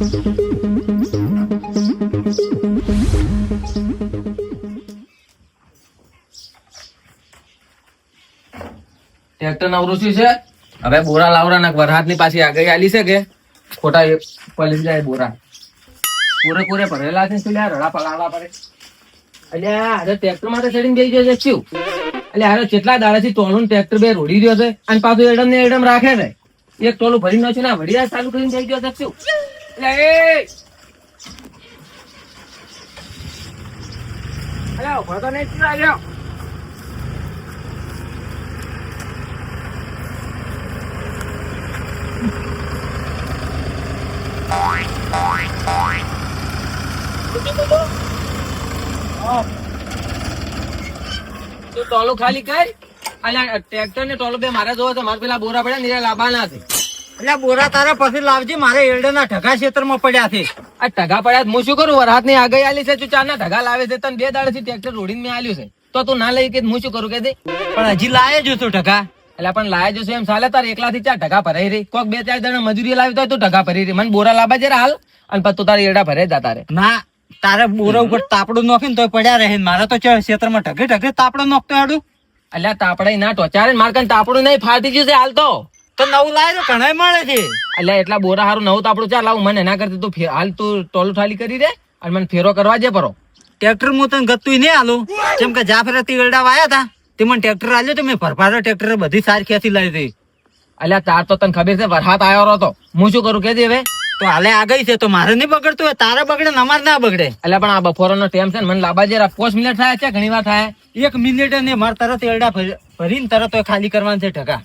Tractor નવરું છે હવે બોરા લાવરા વરહાદ ની પાછી આગળ આલી છે કે ખોટા પલી જાય બોરા પૂરે ભરેલા છે શું રડા પલાળવા પડે અલ્યા અરે ટ્રેક્ટર માટે ચડીને જઈ જશે શું એટલે હારે કેટલા દાડાથી ટોલું ટ્રેક્ટર બે રોડી રહ્યો છે અને પાછું એડમ ને એડમ રાખે છે એક ટોલું ભરી નાખ્યું ને વડિયા ચાલુ કરીને જઈ ગયો છે શું એટલે ઉભો તો નહીં શું આવ્યો ટોલું ખાલી કર અલ્યા ટ્રેક્ટર ને ટોલું બે મારે જોવો તો મારે પેલા બોરા પડ્યા ને લાવવાના છે એટલે બોરા તારા પછી લાવજે મારે એરડાના ઢગા ક્ષેત્રમાં પડ્યા છે આ ઢગા પડ્યા હું શું કરું વરસાદ ની આગળ આલી છે તું ચાર ના ઢગા લાવે છે તને 2 દાડાથી ટ્રેક્ટર રોડીને મેં આલ્યું છે તો તું ના લઈ કે હું શું કરું કે દે પણ હજી લાવે જો તું ઢગા એટલે પણ લાવે જશે એમ ચાલે તારે એકલા થી 4 ઢગા ભરાઈ રહી કોક 2-4 જણા મજૂરી લાવી તો તું ઢગા ભરી રહી મને બોરા લાવવા જરા હાલ અને પછી તું તારે એરડા ભરે જતા રે ના તારે બોરા ઉપર તાપડું નોખીને તો પડ્યા રહે મારે તો ક્ષેત્રમાં ઢગે તાપડો નોખતો હેડું અલ્યા તાપડા ના ટોચારે મારે કઈ તાપડું નહીં ફાટી ગયું છે હાલ તો નવું લાવે તો ઘણા મળે છે એટલે એટલા બોરા હારું નવું તાપડું ચાલ લાવું મને એના કરતી તું હાલ તું ટોલું ઠાલી કરી દે અને મને ફેરો કરવા જે પરો ટ્રેક્ટર હું તને ગતું નહીં આલું જેમ કે જાફરા તીરડા વાયા હતા તે મને ટ્રેક્ટર આલ્યો તો મેં ભરભારો ટ્રેક્ટર બધી સારી ખેંચી લાવી હતી અલ્યા તાર તો તને ખબર છે વરસાદ આવ્યો હતો હું શું કરું કે હવે તો હાલે આ ગઈ છે તો મારે નહીં બગડતું હોય તારે બગડે ને અમારે ના બગડે એટલે પણ આ બપોરનો ટાઈમ છે ને મને લાંબા જરા 5 મિનિટ થાય છે ઘણી વાર થાય 1 મિનિટ ને મારે તરત એરડા ભરીને તરત ખાલી કરવાનું છે ઢગા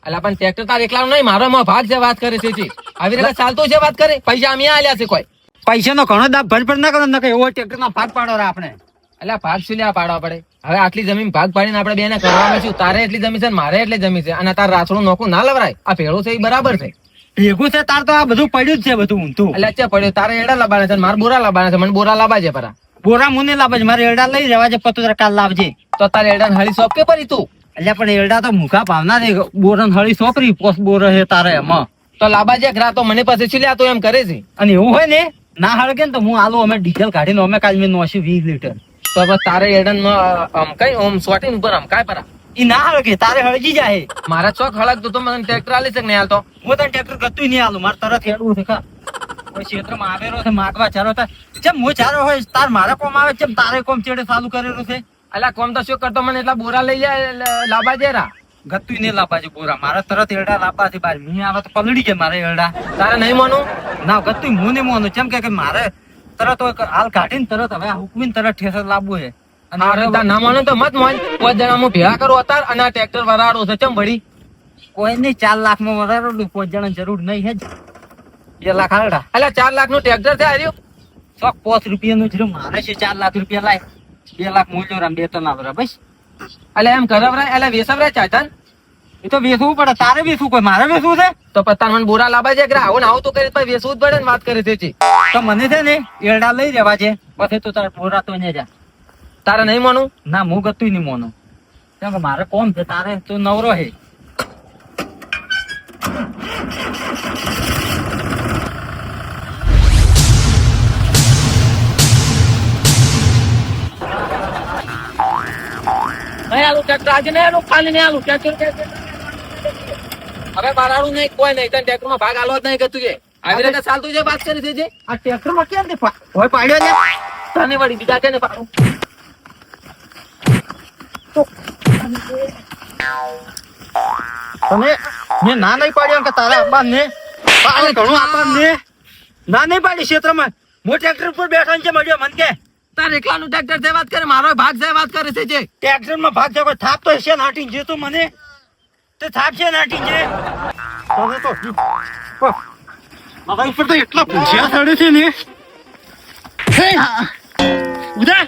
એટલે પણ ટ્રેક્ટર તાર એકલા નહીં મારો એમાં ભાગ છે વાત કરે છે આવી રીતે ચાલતું છે વાત કરે પૈસા અમે આલ્યા છે કોઈ પૈસા નો ઘણો દાબ ભરભર ના કરો નકે એવો ટ્રેક્ટર નો ભાગ પાડો આપણે એટલે ભાગ શું લ્યા પાડવા પડે હવે આટલી જમીન ભાગ પાડીને આપણે બેને કરવાનું છું તારે એટલી જમીન છે મારે એટલી જમીન છે અને તાર રાસડું નોખું ના લવરાય આ ભેળું છે એ બરાબર છે ભેગું છે તાર તો આ બધું પડ્યું જ છે બધું ઊંધું એટલે અચ્છા પડ્યું તારે એડા લાવવાના છે મારે બોરા લાવવાના છે મને બોરા લાવવા છે પરા બોરા મુને લાવવા છે મારે એરડા લઈ જવા છે પતું કાલ લાવજે તો તારે એડા હળી સોપ કે પરી તું એટલે પણ એરડા તો મુખા ભાવના છે બોરન હળી સોપરી પોસ બોર છે તારે એમાં તો લાવવા જે ગ્રા તો મને પાસે છીલ્યા તો એમ કરે છે અને એવું હોય ને ના હળગે ને તો હું આલું અમે ડીઝલ કાઢીને અમે કાલ મેં 920 લીટર તો બસ તારે એડા કઈ ઓમ સોટીન ઉપર આમ કાય પરા ઈ ના હળગે તારે હળગી જાય મારા ચોક હળગ તો મને ટ્રેક્ટર આલી છે ને હાલ તો હું તને ટ્રેક્ટર ગતું નહીં આલું મારે તરત હેડવું છે કોઈ ક્ષેત્રમાં આવેલો છે માગવા ચારો જેમ હું ચારો હોય તાર મારે કોમ આવે જેમ તારે કોમ ચેડે ચાલુ કરેલું છે અલ્યા કોમ તો શું કરતો મને એટલા બોરા લઈ જાય લાવવા જેરા ગતું નહીં લાવવા છે બોરા મારે તરત એરડા લાવવા છે બાર મી આવે તો પલડી જાય મારે એરડા તારે નહીં માનું ના ગતું હું નહીં માનું જેમ કે મારે તરત હાલ કાઢીને તરત હવે હુકવીને તરત ઠેસર લાવવું છે ના માનો તો મત મોન 5 જણા હું ભેગા કરું અતાર અને આ ટ્રેક્ટર વરાડો છે ચમ ભડી કોઈ નહીં 4 લાખ માં વરાડું 5 જણા જરૂર નહીં હે 2 લાખ આડા અલ્યા 4 લાખ નું ટ્રેક્ટર છે આર્યું 5 રૂપિયાનું જ મારે છે 4 લાખ રૂપિયા લાય 2 લાખ મૂલ્યો રામ 2 ટન આવરા બસ અલ્યા એમ કરવરાય અલ્યા વેસવરાય ચાચન એ તો વેચવું પડે તારે વેચવું કોઈ મારે વેચવું છે તો પત્તા મને બોરા લાવવા છે આવું ને આવું તો કરી પછી વેચવું જ પડે ને વાત કરે છે તો મને છે ને એરડા લઈ જવા છે પછી તું તારે બોરા તો ને જા તારે નહીં માનું ના હું ગતું નહીં માનું કેમ કે મારે કોમ છે તારે તું નવરો હે નહીં આલું ટ્રેક્ટર આજે નહીં આલું કાલે નહીં આલું ટ્રેક્ટર હવે મારાનું નહીં કોઈ નહીં તને ટ્રેક્ટર માં ભાગ આલો જ નહીં કે તું આવી રીતે ચાલતું છે વાત કરી છે આ ટ્રેક્ટર માં કેમ હોય પાડ્યો ને તને વળી બીજા છે ને પાડું તમે મેં ના નહીં પાડ્યો કે તારા આપવા ને ઘણું આપવા ને ના નહીં પાડી ક્ષેત્રમાં હું ટ્રેક્ટર ઉપર બેઠો છે મળ્યો મન કે તાર એકલાનું ટ્રેક્ટર છે વાત કરે મારો ભાગ છે વાત કરે છે ટ્રેક્ટર માં ભાગ છે કોઈ થાપ તો છે નાટી જે તું મને તે થાપ છે નાટી જે મારા ઉપર તો એટલા પૂછ્યા ચડે છે ને ઉદા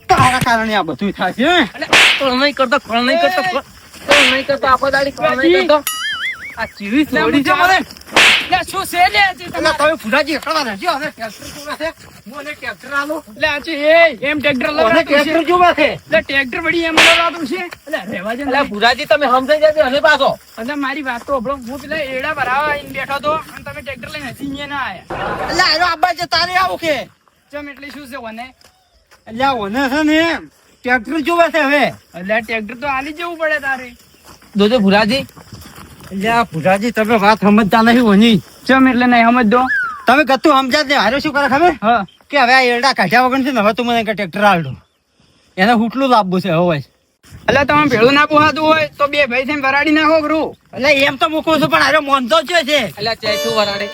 તારા કારણે આ બધું થાય છે નહીં કરતો નહીં કરતો આખો દાડી નહીં કરતો આ ચીવી છોડી છે મને લે શું છે લે હજી એટલે તમારે? તમે ભુરાજી એકલા રહેજો હવે ટ્રેક્ટર જોવે છે મને ટ્રેક્ટર આલો લે હજી એમ ટ્રેક્ટર મને લવડાતું છે? ટ્રેક્ટર જોવે છે લે ટ્રેક્ટર વળી એમ લવડાતું છે? લે રહેવા દે ને. એટલે ભુરાજી તમે સમજાઈ જજો અને પાછો એટલે મારી વાત તો સાંભળો. હું પેલા એડા ભરાવા આઈને બેઠો તો અને તમે ટ્રેક્ટર લઈને હજી અહીંયા ના આયા. એટલે આનો આબા છે તારે આવું કે ચમ એટલે શું છે વને? એટલે આ ઓને છે ને એમ ટ્રેક્ટર જોવે છે હવે એટલે આ ટ્રેક્ટર તો આલી જવું પડે તારે. જોજો ભુરાજી એટલે આ ભુરાજી તમે વાત સમજતા નહીં ઓની ચમ એટલે નહીં સમજતો. તમે કતું સમજા જ નહીં હારે શું કરે ખબર હા કે હવે આ એરડા કાઢ્યા વગર છે ને હવે તું મને કે ટ્રેક્ટર આલડો એને હુટલું લાવવું છે હવે એટલે તમે ભેળું ના પોહાતું હોય તો બે ભાઈ થઈને વરાડી નાખો ખરું. એટલે એમ તો મૂકું છું પણ હારે મોનતો જ છે એટલે ચેચું વરાડે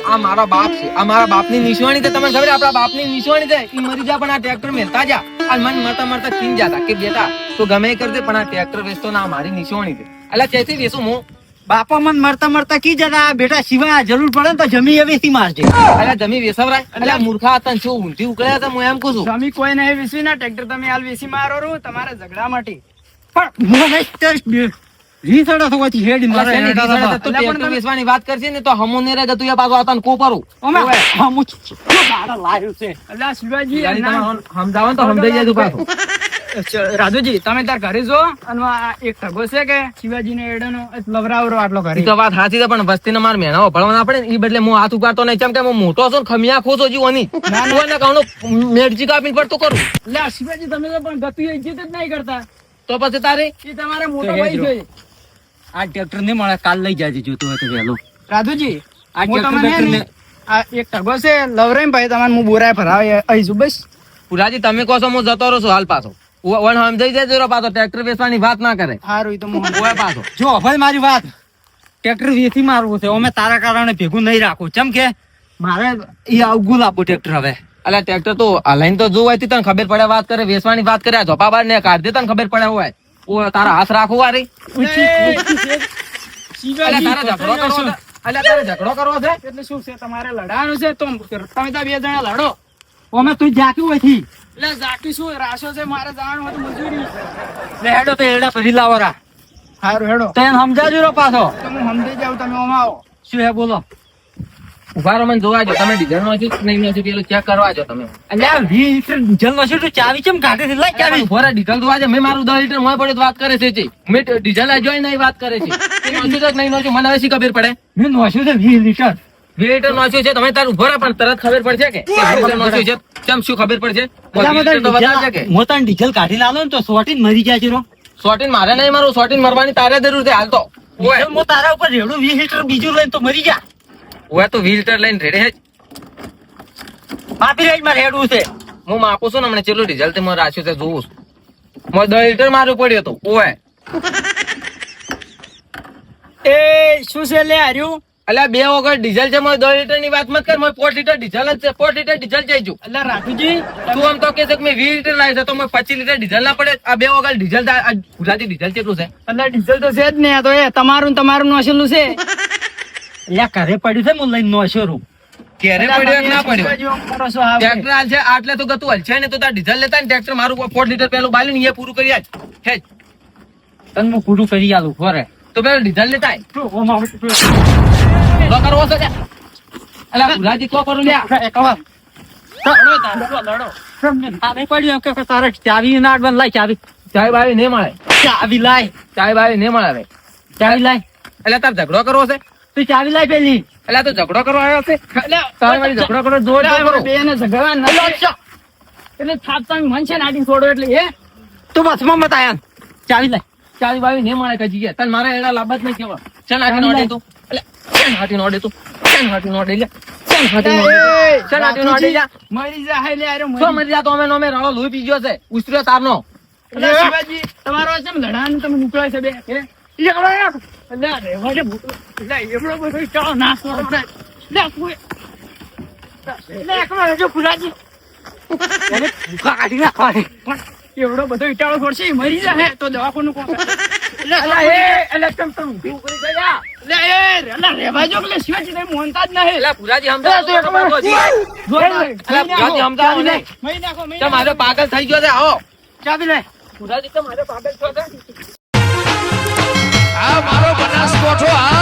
આ મારો બાપ છે આ મારા બાપની નિશાની છે તમને ખબર આપણા બાપની નિશાની છે ઈ મરી જા પણ આ ટ્રેક્ટર મેલતા જા આ મન મરતા મરતા ચીન જાતા કે બેટા તું ગમે એ કરજે પણ આ ટ્રેક્ટર વેચતો ના મારી નિશાની છે એટલે ચેચી વેચું હું બાપા મન મરતા મરતા કી જતા બેટા સિવાય જરૂર પડે ને તો જમી એવી મારજે એટલે જમી વેસવરાય એટલે મૂર્ખા હતા ને શું ઊંધી ઉકળ્યા હતા હું એમ કહું છું તમે કોઈ નહીં વેચવી ના ટ્રેક્ટર તમે હાલ વેચી મારો રૂ તમારા ઝઘડા માટે. પણ મને રીસડા થવાથી હેડી એટલે મારે શેની હેડા રીઝન હતા. હતું? ટ્રેક્ટર વેચવાની વાત કરશે ને તો હમો ને રે ગતું એ પાછો આવતા ને કોપરું અમે હમું શું બારા લાવ્યું છે એટલે આ શિવાજી યાર, ના- તમે સમજાવો ને તો સમજાઈ જાય તું પાછું રાધુજી તમે તાર ઘરે જો અને આ એક ઠગો છે કે શિવાજી ને એડાનો લવરાવરો આટલો ઘરે. ઈ તો વાત સાચી છે પણ વસ્તીને માર મહેણાઓ ભળવાના પડે ને ઈ બદલે હું હાથ ઉપાડતો નહીં કેમ કે હું મોટો છું ને ખમિયા ખોસો જીવોની કોઈને કહું મેરજી કાપીને પડતું કરું એટલે આ શિવાજી તમે તો પણ ગતું ઇજ્જત જ નહીં કરતા. તો પછી તારે એ તમારા મોટો તો ભાઈ હેજો. છે. આ ટ્રેક્ટર ને મળે કાલ લઈ જાજે જોતું હોય તો વહેલું રાધુજી આ હું ટ્રેક્ટર તમને હે ને, આ એક ઠગો છે લવરાઈ ભાઈ તમને હું બોરાય ભરાવે આવીશું બસ. પુરાજી તમે કહો છો હું જતો રહું છું હાલ પાછો વણ સમજાઈ જાય જરો પાછો ટ્રેક્ટર વેચવાની વાત ના કરે સારું એ તો હું ઓય પાછો જો ભાઈ મારી વાત ટ્રેક્ટર વેચી મારવું છે અમે તારા કારણે ભેગું નહીં રાખું ચમ કે મારે ઈ અવગુલ આપું ટ્રેક્ટર હવે અલા ટ્રેક્ટર તો હલાઈને તો જોવાય તને ખબર પડે વાત કરે વેચવાની વાત કરે આ ઝોપા બાર ને કાઢ દે તને ખબર પડે હોય ઓ તારા હાથ રાખો વારી અલા તારે ઝઘડો કરવો છે? અલા તારે ઝઘડો કરવો છે એટલે શું છે તમારે લડાવાનું છે તો તમે તો બે જણા લડો. અમે તું જાક્યું હોય થી એટલે ઝાકી શું રાશો છે મારે જવાનું હતું મજૂરી. લે હેડો તો એરડા ફરી લાવરા સારું હેડો તો એને સમજાજો રો પાછો તો હું સમજી જાઉં તમે ઓમાં આવો. શું હે બોલો ઉભા રહો મને જોવા જો તમે ડીઝલ નો છો કે નહીં નો છો પેલું ચેક કરવા જો તમે એટલે આ 20 લીટર ડીઝલ નો છે તું ચાવી કેમ કાઢે છે લઈ ચાવી ઉભા રહો, ડીઝલ જોવા છે મેં મારું 10 લીટર મોય પડે તો વાત કરે છે જી. મેં ડીઝલ આ જોઈ નહીં વાત કરે છે એ નોખ્યું છે કે નહીં નોખ્યું મને હવે શી ખબર પડે મેં નોશ્યું છે 20 લીટર 2 લીટર નોખ્યું છે તમે તાર ઉભો રહો પણ તરત ખબર પડશે કે 2 લીટર નોખ્યું છે કેમ શું ખબર પડશે 2 લીટર તો વધારે છે કે મોટા ડીઝલ કાઢી લાલો ને તો સોટીને મરી જાય છે રો શોર્ટીન મારે નહીં મારું શોર્ટીન મરવાની તારે જરૂર છે હાલ તો ઓય હું તારા ઉપર રેડું 20 લીટર બીજું લઈને તો મરી જા ઓય તો 20 લીટર લઈને રેડે છે માપી રેડ માં રેડું છે હું માપું છું ને હમણાં ચેટલું ડીઝલ તે મને રાખ્યું છે જોઉં છું. મને 10 લીટર મારું પડ્યું હતું ઓય એ શું છે લે હાર્યું? અલ્યા 2 વખત ડીઝલ છે મને 10 લીટર ની વાત મત કર મને 4 લીટર ડીઝલ જ છે 4 લીટર ડીઝલ જઈજુ એટલે રાધુજી તું આમ તો કે છે કે મેં 20 લીટર લાવ્યો છે તો મને 25 લીટર ડીઝલ ના પડે આ 2 વખત ડીઝલ આ ગુજરાતી ડીઝલ કેટલું છે એટલે ડીઝલ તો છે જ ને આ તો એ તમારું ને તમારું નોશેલું છે. એટલે ઘરે પડ્યું છે હું લઈને નોશ્યો રૂ ક્યારે પડ્યો કે ના પડ્યો શિવાજી આમ કરો છો આ ટ્રેક્ટર હાલ છે આટલે તો ગતું હલશે ને તો તાર ડીઝલ લેતા ને ટ્રેક્ટર મારું 4 લીટર પેલું બાલ્યું ને એ પૂરું કરી આજ હે તને હું પૂરું કરી આલું ખરે તો પેલું ડીઝલ લેતા આય. તો ઓમાં તો કરવો છે લ્યા. અલ્યા ગુજરાતી કો કરું લ્યા એકવાર લડો તાર, લડો. તારે પડ્યું એમ કે તારે ચાવી ના આડવાન લાય ચાવી ચાય બાવી નહીં મળે ચાવી લાય ચાય બાવી નહીં મળે હવે ચાવી લાય એટલે તાર ઝઘડો કરવો છે તું ચાવી લાય પેલી એટલે તો ઝઘડો કરવા આવ્યો છે એટલે તારે મારી ઝઘડો કરો જોર એટલે કરો આપણે બેને ઝઘડવા નથી. એટલે થાપતા મન છે નાટી છોડો એટલે એ તું બસમાં મત આયા ચાવી લાય ચાવી બાવી નહીં મળે કજી ગયા તને મારા એડા લાભ જ નહીં કેવા ચલ હાટી નોડે તું એટલે ચલ હાટી નોડે તું ચલ હાટી નોડે લે ચલ હાટી નોડે ચલ હાટી નોડે જા મરી જાય લે અરે શું મરી જા તો અમે નોમે રળો લોહી પી ગયો છે ઉતર્યો તારનો એટલે શિવાજી તમારો છે ને લડાનું તમે નીકળાય છે બે હે? એકલો એક. એટલે આ રહેવા દે ભૂતળો. એટલે એવડો બધો ચાલો નાશ કરો આપણે. લે કોઈ. એટલે એકલો રહેજો ફુલાજી. એને ભૂખા કાઢી નાખવાની એવડો બધો ઈટાળો છોડશે ઈ મરી જાય તો દવાખાનું કોણ કરે? એટલે એ એટલે તમ ઊભી કરી ગયા. એટલે એ એટલે રહેવા જો એટલે શિવાજી તમે મોનતા જ નહીં. એટલે પુરાજી સમજાવો તો તમારો હજી. એટલે પુરાજી સમજાવો ને મહી નાખો મહી તમારો પાગલ થઈ ગયો છે આવો ચાવી લાય પુરાજી તમારે પાગલ છો છે આ મારો બનાસકોઠો આ